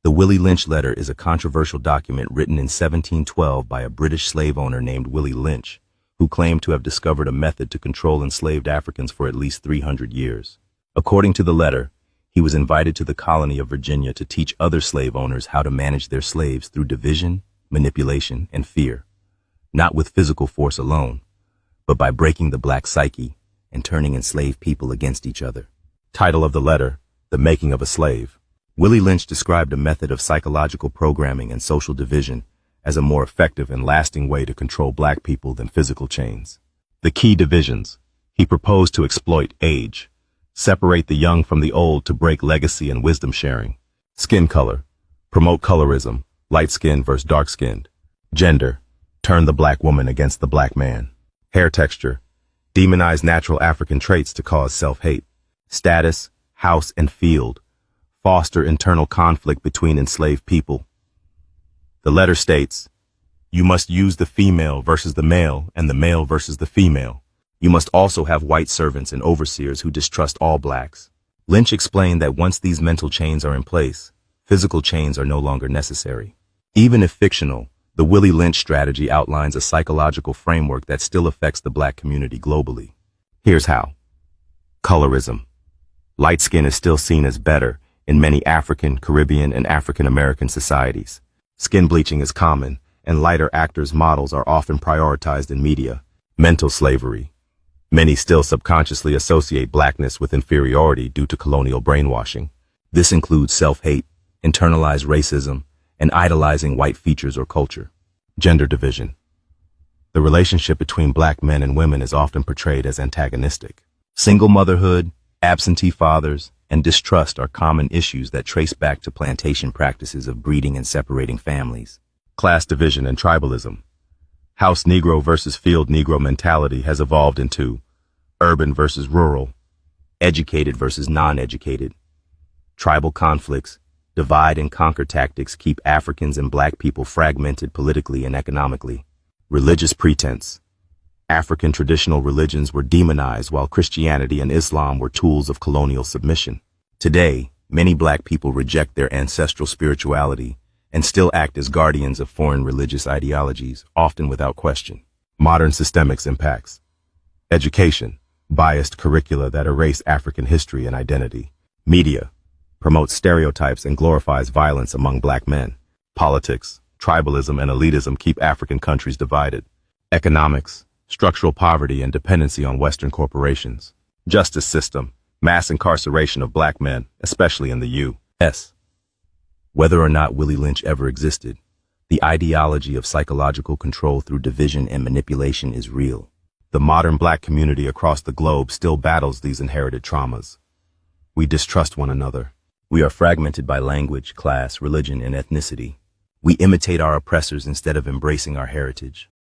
The Willie Lynch Letter is a controversial document written in 1712 by a British slave owner named Willie Lynch, who claimed to have discovered a method to control enslaved Africans for at least 300 years. According to the letter, he was invited to the colony of Virginia to teach other slave owners how to manage their slaves through division, manipulation, and fear, not with physical force alone, but by breaking the black psyche and turning enslaved people against each other. Title of the letter: The Making of a Slave. Willie Lynch described a method of psychological programming and social division as a more effective and lasting way to control black people than physical chains. The key divisions: he proposed to exploit age, separate the young from the old to break legacy and wisdom sharing. Skin color: promote colorism, light-skinned versus dark-skinned. Gender: turn the black woman against the black man. Hair texture: demonize natural African traits to cause self-hate. Status, house, and field: foster internal conflict between enslaved people. The letter states, you must use the female versus the male and the male versus the female. You must also have white servants and overseers who distrust all blacks. Lynch explained that once these mental chains are in place, physical chains are no longer necessary. Even if fictional, the Willie Lynch strategy outlines a psychological framework that still affects the black community globally. Here's how. Colorism: light skin is still seen as better in many African, Caribbean, and African American societies. Skin bleaching is common, and lighter actors' models are often prioritized in media. Mental slavery: many still subconsciously associate blackness with inferiority due to colonial brainwashing. This includes self-hate, internalized racism, and idolizing white features or culture. Gender division: the relationship between black men and women is often portrayed as antagonistic. Single motherhood, absentee fathers, and distrust are common issues that trace back to plantation practices of breeding and separating families. Class division and tribalism: house Negro versus field Negro mentality has evolved into urban versus rural, educated versus non-educated. Tribal conflicts, divide and conquer tactics keep Africans and black people fragmented politically and economically. Religious pretense: African traditional religions were demonized while Christianity and Islam were tools of colonial submission. Today, many black people reject their ancestral spirituality and still act as guardians of foreign religious ideologies, often without question. Modern systemics impacts: education, biased curricula that erase African history and identity. Media, promotes stereotypes and glorifies violence among black men. Politics, tribalism, and elitism keep African countries divided. Economics, structural poverty and dependency on Western corporations. Justice system, mass incarceration of black men, especially in the U.S. Whether or not Willie Lynch ever existed, the ideology of psychological control through division and manipulation is real. The modern black community across the globe still battles these inherited traumas. We distrust one another. We are fragmented by language, class, religion, and ethnicity. We imitate our oppressors instead of embracing our heritage.